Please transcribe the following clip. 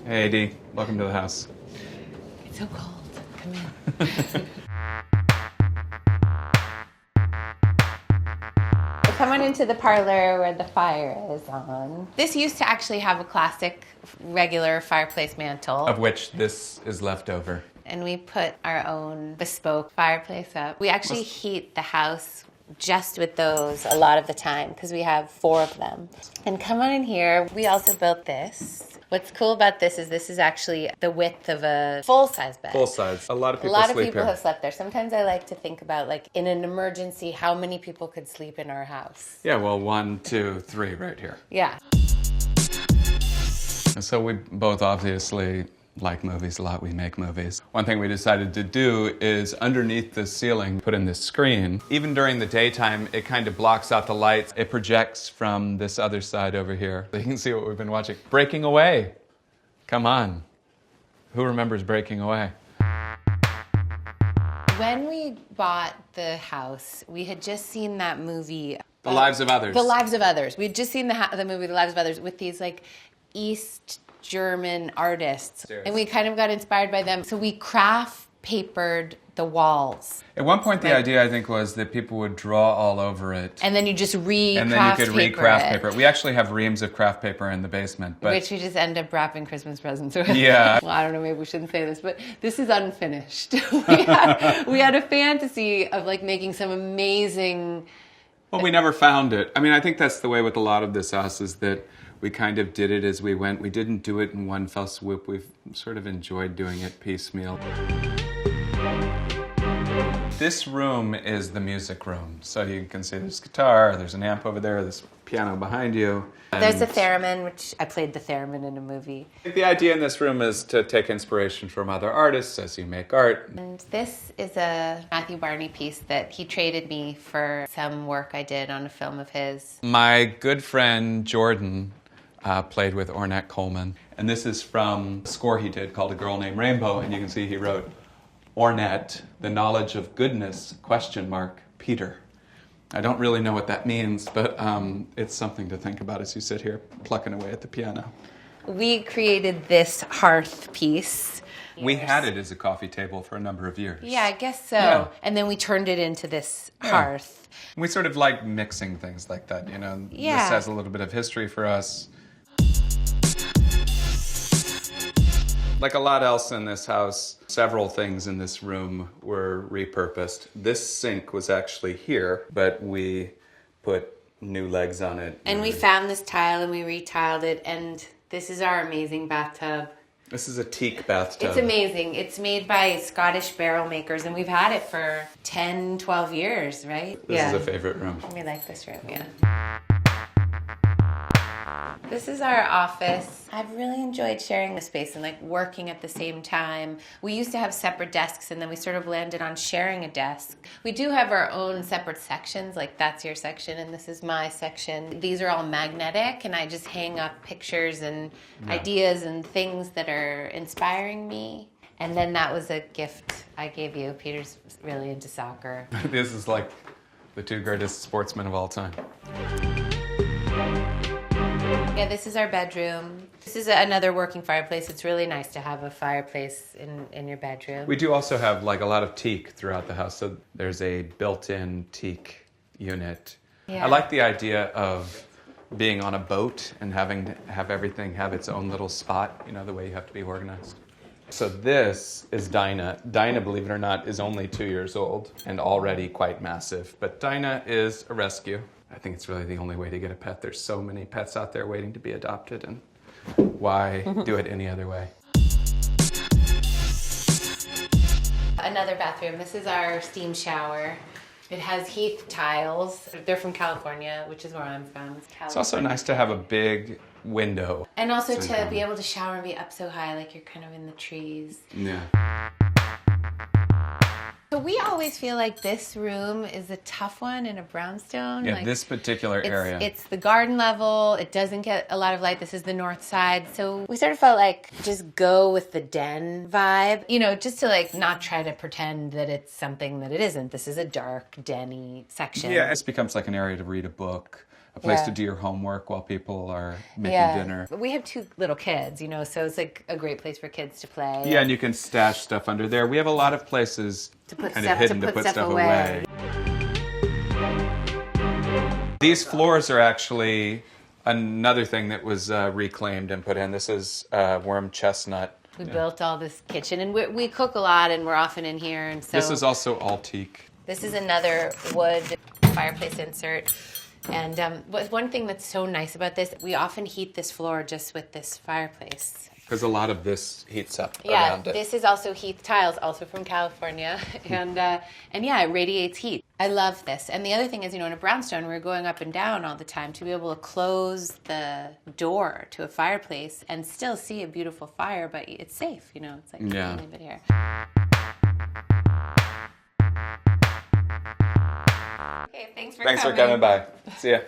Hey, Dee. Welcome to the house. It's so cold. Come in. Come on into the parlor where the fire is on. This used to actually have a classic, regular fireplace mantle. Of which this is left over. And we put our own bespoke fireplace up. We actually heat the house just with those a lot of the time because we have 4 of them. And come on in here. We also built this. What's cool about this is actually the width of a full-size bed. Full size. A lot of people sleep here. Have slept there. Sometimes I like to think about, like, in an emergency, how many people could sleep in our house. Yeah, well, 1, 2, 3 right here. Yeah. So we both obviously like movies a lot. We make movies. One thing we decided to do is underneath the ceiling, put in this screen. Even during the daytime, it kind of blocks out the lights. It projects from this other side over here. So you can see what we've been watching. Breaking Away. Come on. Who remembers Breaking Away? When we bought the house, we had just seen that movie. The Lives of Others. The Lives of Others. We'd just seen the movie The Lives of Others with these, like, East German artists. Seriously. And we kind of got inspired by them. So we craft papered the walls. At one point, the idea, I think, was that people would draw all over it. And then you just And then you could recraft paper. We actually have reams of craft paper in the basement. But which we just end up wrapping Christmas presents with. Yeah. Well, I don't know, maybe we shouldn't say this, but this is unfinished. we had a fantasy of, like, making some amazing... Well, we never found it. I mean, I think that's the way with a lot of this house is that we kind of did it as we went. We didn't do it in one fell swoop. We've sort of enjoyed doing it piecemeal. This room is the music room. So you can see there's guitar, there's an amp over there, there's piano behind you. There's a theremin, which I played the theremin in a movie. The idea in this room is to take inspiration from other artists as you make art. And this is a Matthew Barney piece that he traded me for some work I did on a film of his. My good friend Jordan played with Ornette Coleman. And this is from a score he did called A Girl Named Rainbow. And you can see he wrote, Ornette, the knowledge of goodness, ? Peter. I don't really know what that means, but it's something to think about as you sit here plucking away at the piano. We created this hearth piece. We had it as a coffee table for a number of years. Yeah, I guess so. Yeah. And then we turned it into this hearth. We sort of like mixing things like that, you know. Yeah. This has a little bit of history for us. Like a lot else in this house, several things in this room were repurposed. This sink was actually here, but we put new legs on it. And we found this tile and we retiled it, and this is our amazing bathtub. This is a teak bathtub. It's amazing. It's made by Scottish barrel makers, and we've had it for 10, 12 years, right? This is a favorite room. We like this room, yeah. This is our office. I've really enjoyed sharing the space and, like, working at the same time. We used to have separate desks, and then we sort of landed on sharing a desk. We do have our own separate sections, like that's your section and this is my section. These are all magnetic, and I just hang up pictures and ideas and things that are inspiring me. And then that was a gift I gave you. Peter's really into soccer. This is like the 2 greatest sportsmen of all time. Yeah, this is our bedroom. This is another working fireplace. It's really nice to have a fireplace in your bedroom. We do also have like a lot of teak throughout the house. So there's a built-in teak unit. Yeah. I like the idea of being on a boat and having to have everything have its own little spot, you know, the way you have to be organized. So this is Dinah. Dinah, believe it or not, is only 2 years old and already quite massive. But Dinah is a rescue. I think it's really the only way to get a pet. There's so many pets out there waiting to be adopted, and why do it any other way? Another bathroom. This is our steam shower. It has heath tiles. They're from California, which is where I'm from. It's also nice to have a big window. And also to be able to shower and be up so high, like you're kind of in the trees. Yeah. So we always feel like this room is a tough one in a brownstone. Yeah, like, this particular area. It's the garden level. It doesn't get a lot of light. This is the north side. So we sort of felt like just go with the den vibe, you know, just to like not try to pretend that it's something that it isn't. This is a dark, den-y section. Yeah, this becomes like an area to read a book, a place Yeah. to do your homework while people are making dinner. But we have 2 little kids, you know, so it's like a great place for kids to play. Yeah, and you can stash stuff under there. We have a lot of places To put kind stuff- of hidden to to put put stuff stuff away. These floors are actually another thing that was reclaimed and put in. This is worm chestnut. We built all this kitchen, and we cook a lot, and we're often in here. And so This is also all teak. this is another wood fireplace insert. And one thing that's so nice about this, we often heat this floor just with this fireplace. Because a lot of this heats up Yeah, around it. this is also Heath tiles, also from California, and yeah, it radiates heat. I love this. And the other thing is, you know, in a brownstone, we're going up and down all the time to be able to close the door to a fireplace and still see a beautiful fire, but it's safe, you know, it's like Yeah. leave it here. Okay, thanks for Thanks coming. for coming by. See ya.